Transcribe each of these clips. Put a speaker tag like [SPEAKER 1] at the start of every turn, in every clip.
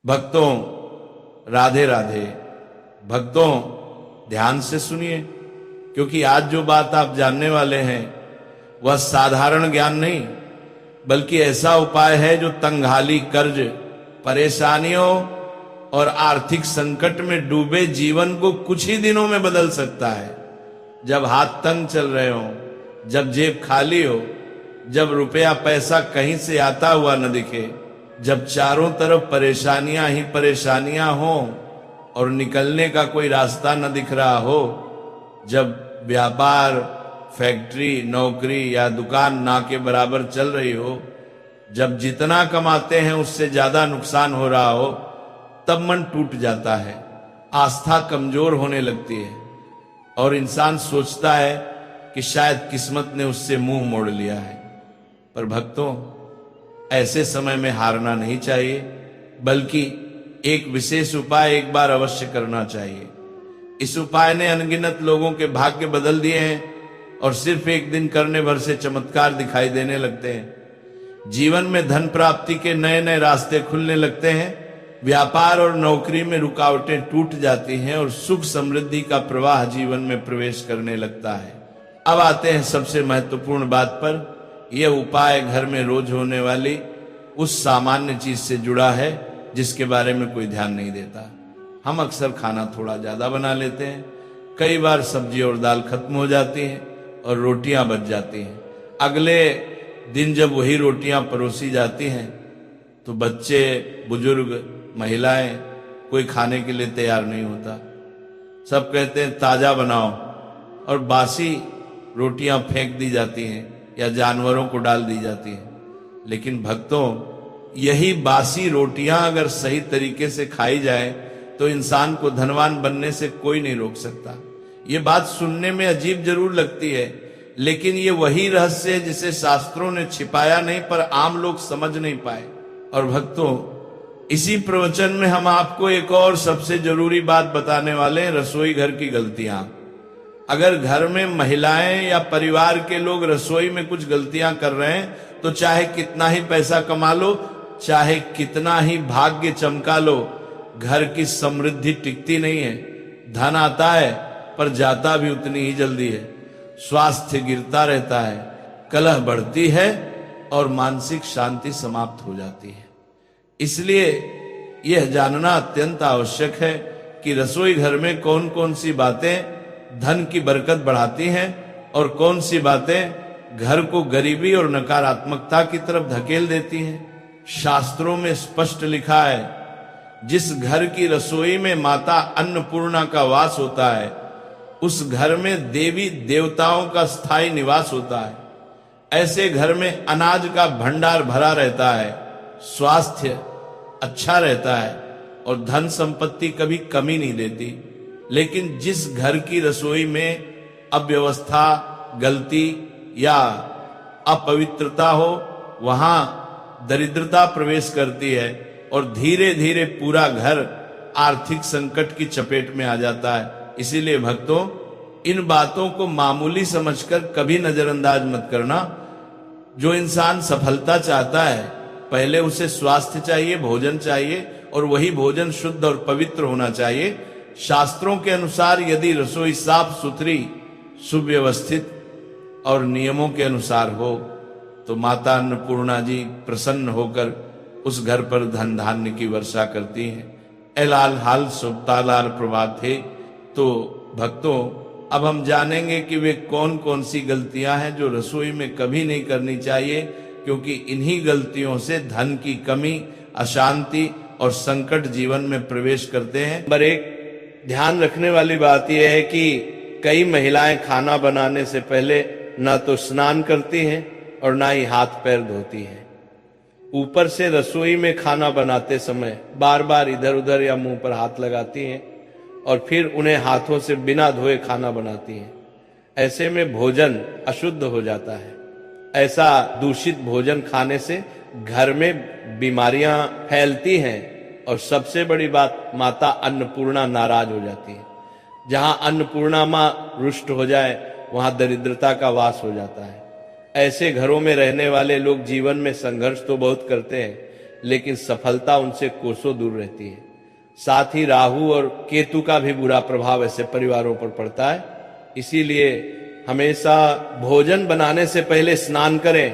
[SPEAKER 1] भक्तों राधे राधे। भक्तों ध्यान से सुनिए, क्योंकि आज जो बात आप जानने वाले हैं वह साधारण ज्ञान नहीं, बल्कि ऐसा उपाय है जो तंगहाली, कर्ज, परेशानियों और आर्थिक संकट में डूबे जीवन को कुछ ही दिनों में बदल सकता है। जब हाथ तंग चल रहे हो, जब जेब खाली हो, जब रुपया पैसा कहीं से आता हुआ न दिखे, जब चारों तरफ परेशानियां ही परेशानियां हो और निकलने का कोई रास्ता न दिख रहा हो, जब व्यापार, फैक्ट्री, नौकरी या दुकान ना के बराबर चल रही हो, जब जितना कमाते हैं उससे ज्यादा नुकसान हो रहा हो, तब मन टूट जाता है, आस्था कमजोर होने लगती है और इंसान सोचता है कि शायद किस्मत ने उससे मुंह मोड़ लिया है। पर भक्तों, ऐसे समय में हारना नहीं चाहिए, बल्कि एक विशेष उपाय एक बार अवश्य करना चाहिए। इस उपाय ने अनगिनत लोगों के भाग्य बदल दिए हैं और सिर्फ एक दिन करने भर से चमत्कार दिखाई देने लगते हैं। जीवन में धन प्राप्ति के नए नए रास्ते खुलने लगते हैं, व्यापार और नौकरी में रुकावटें टूट जाती हैं और सुख समृद्धि का प्रवाह जीवन में प्रवेश करने लगता है। अब आते हैं सबसे महत्वपूर्ण बात पर। यह उपाय घर में रोज होने वाली उस सामान्य चीज से जुड़ा है जिसके बारे में कोई ध्यान नहीं देता। हम अक्सर खाना थोड़ा ज्यादा बना लेते हैं, कई बार सब्जी और दाल खत्म हो जाती हैं और रोटियां बच जाती हैं। अगले दिन जब वही रोटियां परोसी जाती हैं तो बच्चे, बुजुर्ग, महिलाएं कोई खाने के लिए तैयार नहीं होता। सब कहते हैं ताजा बनाओ और बासी रोटियां फेंक दी जाती हैं या जानवरों को डाल दी जाती हैं। लेकिन भक्तों, यही बासी रोटियां अगर सही तरीके से खाई जाए तो इंसान को धनवान बनने से कोई नहीं रोक सकता। ये बात सुनने में अजीब जरूर लगती है, लेकिन ये वही रहस्य है जिसे शास्त्रों ने छिपाया नहीं पर आम लोग समझ नहीं पाए। और भक्तों, इसी प्रवचन में हम आपको एक और सबसे जरूरी बात बताने वाले हैं, रसोई घर की गलतियां। अगर घर में महिलाएं या परिवार के लोग रसोई में कुछ गलतियां कर रहे हैं तो चाहे कितना ही पैसा कमा लो, चाहे कितना ही भाग्य चमका लो, घर की समृद्धि टिकती नहीं है। धन आता है पर जाता भी उतनी ही जल्दी है, स्वास्थ्य गिरता रहता है, कलह बढ़ती है और मानसिक शांति समाप्त हो जाती है। इसलिए यह जानना अत्यंत आवश्यक है कि रसोई घर में कौन कौन सी बातें धन की बरकत बढ़ाती हैं और कौन सी बातें घर को गरीबी और नकारात्मकता की तरफ धकेल देती हैं। शास्त्रों में स्पष्ट लिखा है, जिस घर की रसोई में माता अन्नपूर्णा का वास होता है उस घर में देवी देवताओं का स्थायी निवास होता है। ऐसे घर में अनाज का भंडार भरा रहता है, स्वास्थ्य अच्छा रहता है और धन संपत्ति कभी कमी नहीं देती। लेकिन जिस घर की रसोई में अव्यवस्था, गलती या अपवित्रता हो, वहां दरिद्रता प्रवेश करती है और धीरे धीरे पूरा घर आर्थिक संकट की चपेट में आ जाता है। इसीलिए भक्तों, इन बातों को मामूली समझकर कभी नजरअंदाज मत करना। जो इंसान सफलता चाहता है, पहले उसे स्वास्थ्य चाहिए, भोजन चाहिए और वही भोजन शुद्ध और पवित्र होना चाहिए। शास्त्रों के अनुसार यदि रसोई साफ सुथरी, सुव्यवस्थित और नियमों के अनुसार हो तो माता अन्नपूर्णा जी प्रसन्न होकर उस घर पर धन धान्य की वर्षा करती हैं। एलाल हाल सुबतालाल प्रभात थे। तो भक्तों, अब हम जानेंगे कि वे कौन कौन सी गलतियां हैं जो रसोई में कभी नहीं करनी चाहिए, क्योंकि इन्हीं गलतियों से धन की कमी, अशांति और संकट जीवन में प्रवेश करते हैं। नंबर 1, ध्यान रखने वाली बात यह है कि कई महिलाएं खाना बनाने से पहले ना तो स्नान करती हैं और ना ही हाथ पैर धोती हैं। ऊपर से रसोई में खाना बनाते समय बार बार इधर उधर या मुंह पर हाथ लगाती हैं और फिर उन्हें हाथों से बिना धोए खाना बनाती हैं। ऐसे में भोजन अशुद्ध हो जाता है। ऐसा दूषित भोजन खाने से घर में बीमारियां फैलती हैं और सबसे बड़ी बात, माता अन्नपूर्णा नाराज हो जाती है। जहां अन्नपूर्णा मां रुष्ट हो जाए वहां दरिद्रता का वास हो जाता है। ऐसे घरों में रहने वाले लोग जीवन में संघर्ष तो बहुत करते हैं, लेकिन सफलता उनसे कोसों दूर रहती है। साथ ही राहु और केतु का भी बुरा प्रभाव ऐसे परिवारों पर पड़ता है। इसीलिए हमेशा भोजन बनाने से पहले स्नान करें,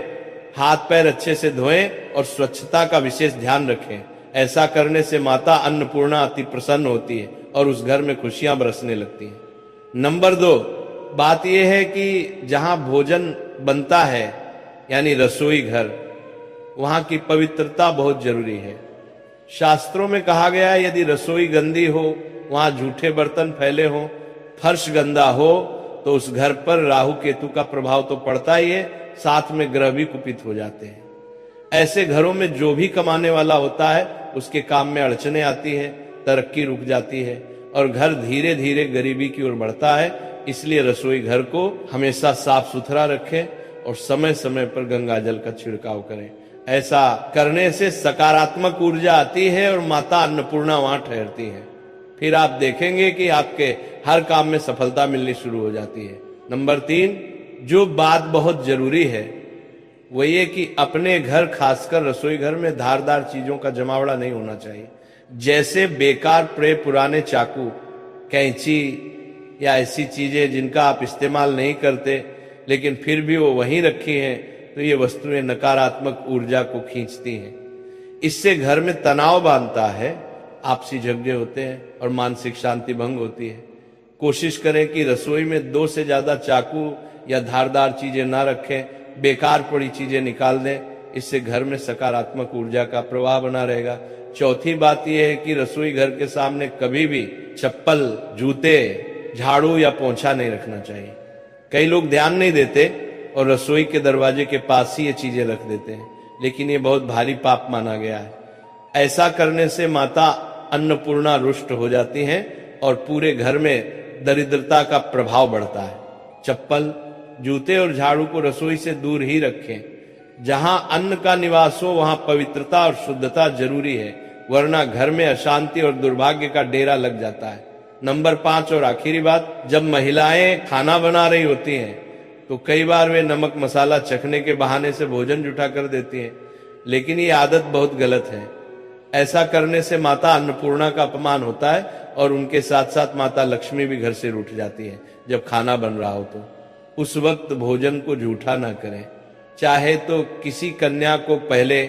[SPEAKER 1] हाथ पैर अच्छे से धोएं और स्वच्छता का विशेष ध्यान रखें। ऐसा करने से माता अन्नपूर्णा अति प्रसन्न होती है और उस घर में खुशियां बरसने लगती हैं। नंबर 2, बात यह है कि जहां भोजन बनता है यानी रसोई घर, वहां की पवित्रता बहुत जरूरी है। शास्त्रों में कहा गया है यदि रसोई गंदी हो, वहां झूठे बर्तन फैले हो, फर्श गंदा हो, तो उस घर पर राहु केतु का प्रभाव तो पड़ता ही है, साथ में ग्रह भी कुपित हो जाते हैं। ऐसे घरों में जो भी कमाने वाला होता है उसके काम में अड़चने आती है, तरक्की रुक जाती है और घर धीरे धीरे गरीबी की ओर बढ़ता है। इसलिए रसोई घर को हमेशा साफ सुथरा रखें और समय समय पर गंगा जल का छिड़काव करें। ऐसा करने से सकारात्मक ऊर्जा आती है और माता अन्नपूर्णा वहां ठहरती है। फिर आप देखेंगे कि आपके हर काम में सफलता मिलनी शुरू हो जाती है। नंबर 3, जो बात बहुत जरूरी है वो ये कि अपने घर, खासकर रसोई घर में धारदार चीजों का जमावड़ा नहीं होना चाहिए। जैसे बेकार पड़े पुराने चाकू, कैंची या ऐसी चीजें जिनका आप इस्तेमाल नहीं करते लेकिन फिर भी वो वहीं रखी हैं, तो ये वस्तुएं नकारात्मक ऊर्जा को खींचती हैं। इससे घर में तनाव बांधता है, आपसी झगड़े होते हैं और मानसिक शांति भंग होती है। कोशिश करें कि रसोई में 2 से ज्यादा चाकू या धारदार चीजें ना रखें, बेकार पड़ी चीजें निकाल दें। इससे घर में सकारात्मक ऊर्जा का प्रवाह बना रहेगा। चौथी बात यह है कि रसोई घर के सामने कभी भी चप्पल, जूते, झाड़ू या पोंछा नहीं रखना चाहिए। कई लोग ध्यान नहीं देते और रसोई के दरवाजे के पास ही ये चीजें रख देते हैं, लेकिन ये बहुत भारी पाप माना गया है। ऐसा करने से माता अन्नपूर्णा रुष्ट हो जाती हैं और पूरे घर में दरिद्रता का प्रभाव बढ़ता है। चप्पल, जूते और झाड़ू को रसोई से दूर ही रखें। जहां अन्न का निवास हो वहां पवित्रता और शुद्धता जरूरी है, वरना घर में अशांति और दुर्भाग्य का डेरा लग जाता है। नंबर 5 और आखिरी बात, जब महिलाएं खाना बना रही होती हैं तो कई बार वे नमक मसाला चखने के बहाने से भोजन जुटा कर देती हैं, लेकिन ये आदत बहुत गलत है। ऐसा करने से माता अन्नपूर्णा का अपमान होता है और उनके साथ साथ माता लक्ष्मी भी घर से रूठ जाती है। जब खाना बन रहा हो तो उस वक्त भोजन को जूठा ना करें। चाहे तो किसी कन्या को पहले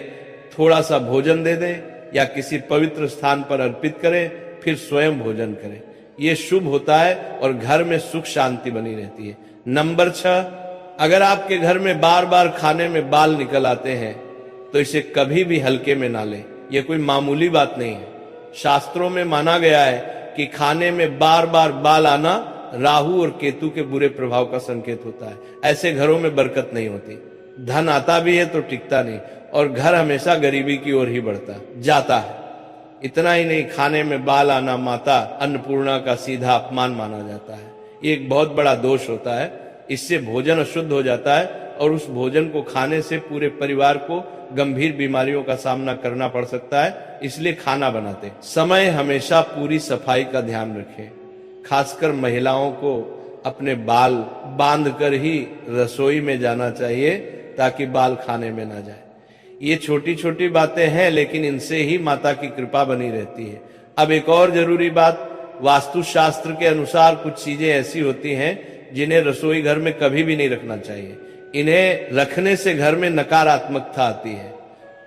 [SPEAKER 1] थोड़ा सा भोजन दे दें या किसी पवित्र स्थान पर अर्पित करें, फिर स्वयं भोजन करें। ये शुभ होता है और घर में सुख शांति बनी रहती है। नंबर 6, अगर आपके घर में बार बार खाने में बाल निकल आते हैं तो इसे कभी भी हल्के में ना लें। यह कोई मामूली बात नहीं है। शास्त्रों में माना गया है कि खाने में बार बार बाल आना राहु और केतु के बुरे प्रभाव का संकेत होता है। ऐसे घरों में बरकत नहीं होती, धन आता भी है तो टिकता नहीं और घर हमेशा गरीबी की ओर ही बढ़ता जाता है। इतना ही नहीं, खाने में बाल आना माता अन्नपूर्णा का सीधा अपमान माना जाता है। ये एक बहुत बड़ा दोष होता है। इससे भोजन अशुद्ध हो जाता है और उस भोजन को खाने से पूरे परिवार को गंभीर बीमारियों का सामना करना पड़ सकता है। इसलिए खाना बनाते समय हमेशा पूरी सफाई का ध्यान रखें। खासकर महिलाओं को अपने बाल बांधकर ही रसोई में जाना चाहिए ताकि बाल खाने में ना जाए। ये छोटी छोटी बातें हैं, लेकिन इनसे ही माता की कृपा बनी रहती है। अब एक और जरूरी बात, वास्तुशास्त्र के अनुसार कुछ चीजें ऐसी होती हैं जिन्हें रसोई घर में कभी भी नहीं रखना चाहिए। इन्हें रखने से घर में नकारात्मकता आती है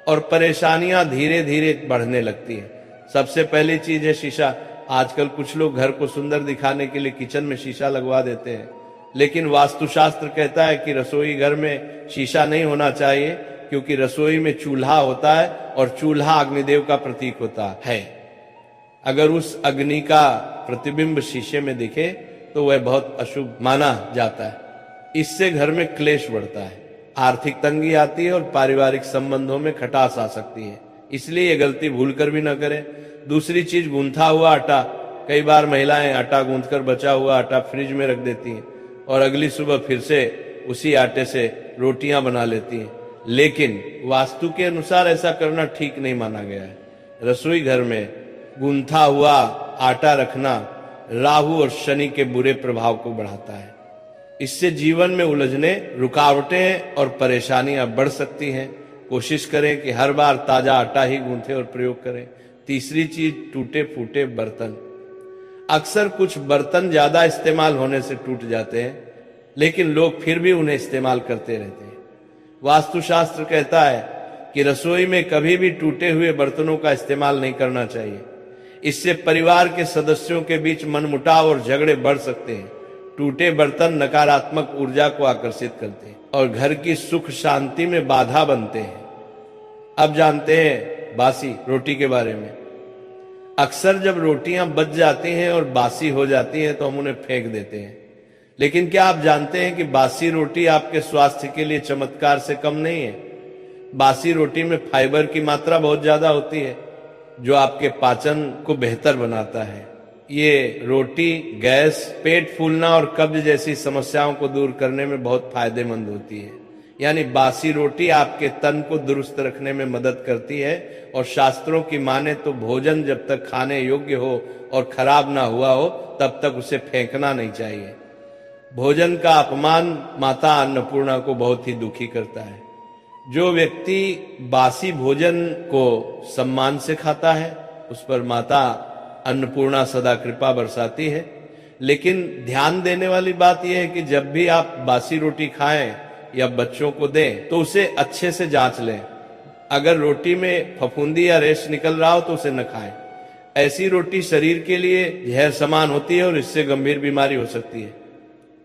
[SPEAKER 1] और परेशानियां धीरे धीरे बढ़ने लगती हैं। सबसे पहली चीज है शीशा। आजकल कुछ लोग घर को सुंदर दिखाने के लिए किचन में शीशा लगवा देते हैं, लेकिन वास्तुशास्त्र कहता है कि रसोई घर में शीशा नहीं होना चाहिए, क्योंकि रसोई में चूल्हा होता है और चूल्हा अग्निदेव का प्रतीक होता है। अगर उस अग्नि का प्रतिबिंब शीशे में दिखे तो वह बहुत अशुभ माना जाता है। इससे घर में क्लेश बढ़ता है, आर्थिक तंगी आती है और पारिवारिक संबंधों में खटास आ सकती है। इसलिए ये गलती भूल कर भी न करें। दूसरी चीज, गूंथा हुआ आटा। कई बार महिलाएं आटा गूंथकर बचा हुआ आटा फ्रिज में रख देती हैं और अगली सुबह फिर से उसी आटे से रोटियां बना लेती हैं, लेकिन वास्तु के अनुसार ऐसा करना ठीक नहीं माना गया है। रसोई घर में गूंथा हुआ आटा रखना राहु और शनि के बुरे प्रभाव को बढ़ाता है। इससे जीवन में उलझने, रुकावटें और परेशानियां बढ़ सकती हैं। कोशिश करें कि हर बार ताजा आटा ही गूंथे और प्रयोग करें। तीसरी चीज, टूटे फूटे बर्तन। अक्सर कुछ बर्तन ज्यादा इस्तेमाल होने से टूट जाते हैं, लेकिन लोग फिर भी उन्हें इस्तेमाल करते रहते हैं। वास्तुशास्त्र कहता है कि रसोई में कभी भी टूटे हुए बर्तनों का इस्तेमाल नहीं करना चाहिए। इससे परिवार के सदस्यों के बीच मनमुटाव और झगड़े बढ़ सकते हैं। टूटे बर्तन नकारात्मक ऊर्जा को आकर्षित करते हैं और घर की सुख शांति में बाधा बनते हैं। अब जानते हैं बासी रोटी के बारे में। अक्सर जब रोटियां बच जाती हैं और बासी हो जाती हैं तो हम उन्हें फेंक देते हैं, लेकिन क्या आप जानते हैं कि बासी रोटी आपके स्वास्थ्य के लिए चमत्कार से कम नहीं है। बासी रोटी में फाइबर की मात्रा बहुत ज्यादा होती है, जो आपके पाचन को बेहतर बनाता है। ये रोटी गैस, पेट फूलना और कब्ज जैसी समस्याओं को दूर करने में बहुत फायदेमंद होती है। यानी बासी रोटी आपके तन को दुरुस्त रखने में मदद करती है। और शास्त्रों की माने तो भोजन जब तक खाने योग्य हो और खराब ना हुआ हो तब तक उसे फेंकना नहीं चाहिए। भोजन का अपमान माता अन्नपूर्णा को बहुत ही दुखी करता है। जो व्यक्ति बासी भोजन को सम्मान से खाता है उस पर माता अन्नपूर्णा सदा कृपा बरसाती है। लेकिन ध्यान देने वाली बात यह है कि जब भी आप बासी रोटी खाएं या बच्चों को दें तो उसे अच्छे से जांच लें। अगर रोटी में फफूंदी या रेश निकल रहा हो तो उसे न खाएं। ऐसी रोटी शरीर के लिए जहर समान होती है और इससे गंभीर बीमारी हो सकती है।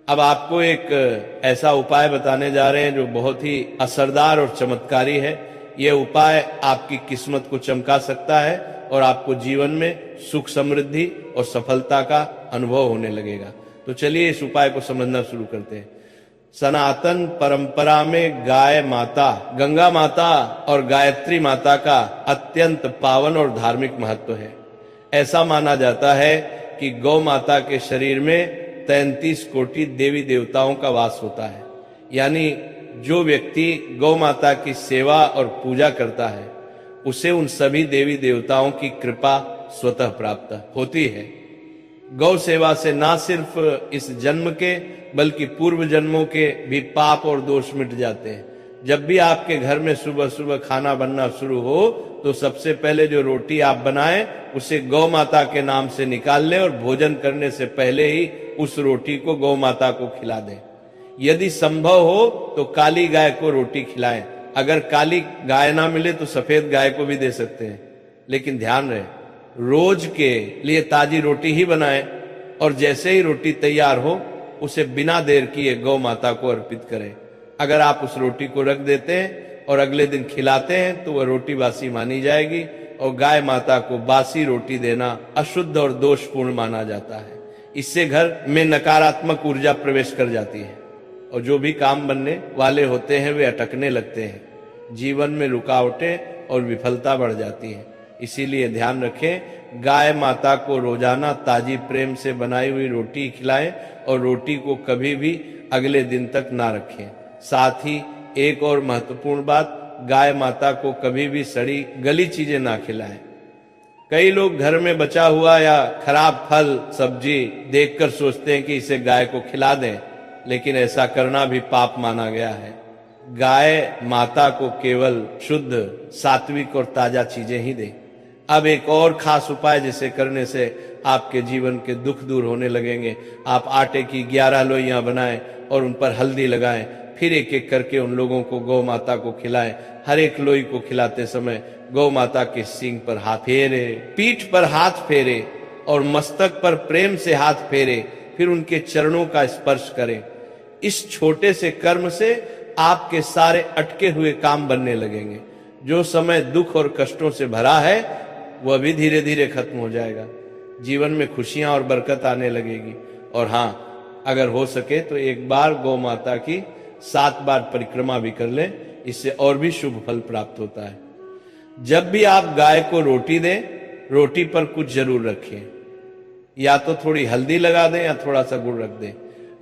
[SPEAKER 1] अब आपको एक ऐसा उपाय बताने जा रहे हैं जो बहुत ही असरदार और चमत्कारी है। यह उपाय आपकी किस्मत को चमका सकता है और आपको जीवन में सुख समृद्धि और सफलता का अनुभव होने लगेगा। तो चलिए इस उपाय को समझना शुरू करते हैं। सनातन परंपरा में गाय माता, गंगा माता और गायत्री माता का अत्यंत पावन और धार्मिक महत्व है। ऐसा माना जाता है कि गौ माता के शरीर में 33 कोटि देवी देवताओं का वास होता है। यानी जो व्यक्ति गौ माता की सेवा और पूजा करता है उसे उन सभी देवी देवताओं की कृपा स्वतः प्राप्त होती है। गौ सेवा से ना सिर्फ इस जन्म के बल्कि पूर्व जन्मों के भी पाप और दोष मिट जाते हैं। जब भी आपके घर में सुबह सुबह खाना बनना शुरू हो तो सबसे पहले जो रोटी आप बनाएं उसे गौ माता के नाम से निकाल लें और भोजन करने से पहले ही उस रोटी को गौ माता को खिला दें। यदि संभव हो तो काली गाय को रोटी खिलाएं। अगर काली गाय ना मिले तो सफेद गाय को भी दे सकते हैं। लेकिन ध्यान रहे, रोज के लिए ताजी रोटी ही बनाएं और जैसे ही रोटी तैयार हो उसे बिना देर किए गौ माता को अर्पित करें। अगर आप उस रोटी को रख देते हैं और अगले दिन खिलाते हैं तो वह रोटी बासी मानी जाएगी और गाय माता को बासी रोटी देना अशुद्ध और दोषपूर्ण माना जाता है। इससे घर में नकारात्मक ऊर्जा प्रवेश कर जाती है और जो भी काम बनने वाले होते हैं वे अटकने लगते हैं। जीवन में रुकावटें और विफलता बढ़ जाती है। इसीलिए ध्यान रखें, गाय माता को रोजाना ताजी प्रेम से बनाई हुई रोटी खिलाएं और रोटी को कभी भी अगले दिन तक ना रखें। साथ ही एक और महत्वपूर्ण बात, गाय माता को कभी भी सड़ी गली चीजें ना खिलाएं। कई लोग घर में बचा हुआ या खराब फल सब्जी देखकर सोचते हैं कि इसे गाय को खिला दें, लेकिन ऐसा करना भी पाप माना गया है। गाय माता को केवल शुद्ध, सात्विक और ताजा चीजें ही दें। अब एक और खास उपाय जिसे करने से आपके जीवन के दुख दूर होने लगेंगे। आप आटे की 11 लोइयां बनाएं और उन पर हल्दी लगाएं, फिर एक एक करके उन लोगों को गौ माता को खिलाएं। हर एक लोई को खिलाते समय गौ माता के सींग पर हाथ फेरे, पीठ पर हाथ फेरे और मस्तक पर प्रेम से हाथ फेरे, फिर उनके चरणों का स्पर्श करें। इस छोटे से कर्म से आपके सारे अटके हुए काम बनने लगेंगे। जो समय दुख और कष्टों से भरा है वह भी धीरे धीरे खत्म हो जाएगा। जीवन में खुशियां और बरकत आने लगेगी। और हाँ, अगर हो सके तो एक बार गौ माता की 7 बार परिक्रमा भी कर लें, इससे और भी शुभ फल प्राप्त होता है। जब भी आप गाय को रोटी दें, रोटी पर कुछ जरूर रखें। या तो थोड़ी हल्दी लगा दें या थोड़ा सा गुड़ रख दें।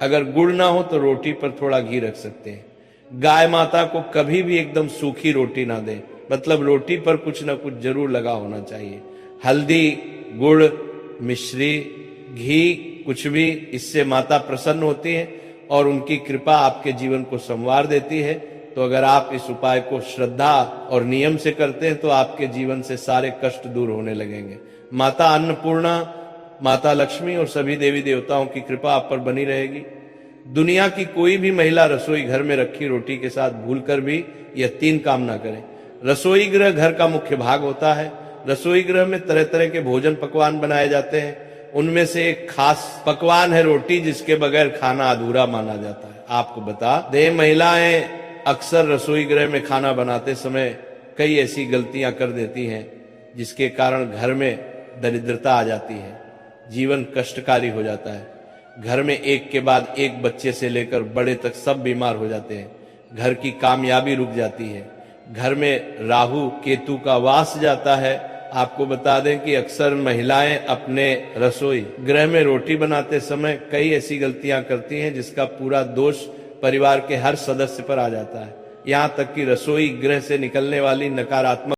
[SPEAKER 1] अगर गुड़ ना हो तो रोटी पर थोड़ा घी रख सकते हैं। गाय माता को कभी भी एकदम सूखी रोटी ना दें, मतलब रोटी पर कुछ ना कुछ जरूर लगा होना चाहिए। हल्दी, गुड़, मिश्री, घी, कुछ भी, इससे माता प्रसन्न होती है और उनकी कृपा आपके जीवन को संवार देती है। तो अगर आप इस उपाय को श्रद्धा और नियम से करते हैं तो आपके जीवन से सारे कष्ट दूर होने लगेंगे। माता अन्नपूर्णा, माता लक्ष्मी और सभी देवी देवताओं की कृपा आप पर बनी रहेगी। दुनिया की कोई भी महिला रसोई घर में रखी रोटी के साथ भूलकर भी यह 3 काम ना करे। रसोई गृह घर का मुख्य भाग होता है। रसोई गृह में तरह तरह के भोजन पकवान बनाए जाते हैं। उनमें से एक खास पकवान है रोटी, जिसके बगैर खाना अधूरा माना जाता है। आपको बता दे, महिलाएं अक्सर रसोई गृह में खाना बनाते समय कई ऐसी गलतियां कर देती हैं जिसके कारण घर में दरिद्रता आ जाती है, जीवन कष्टकारी हो जाता है। घर में एक के बाद एक बच्चे से लेकर बड़े तक सब बीमार हो जाते हैं। घर की कामयाबी रुक जाती है। घर में राहु केतु का वास जाता है। आपको बता दें कि अक्सर महिलाएं अपने रसोई गृह में रोटी बनाते समय कई ऐसी गलतियां करती हैं जिसका पूरा दोष परिवार के हर सदस्य पर आ जाता है। यहाँ तक कि रसोई गृह से निकलने वाली नकारात्मक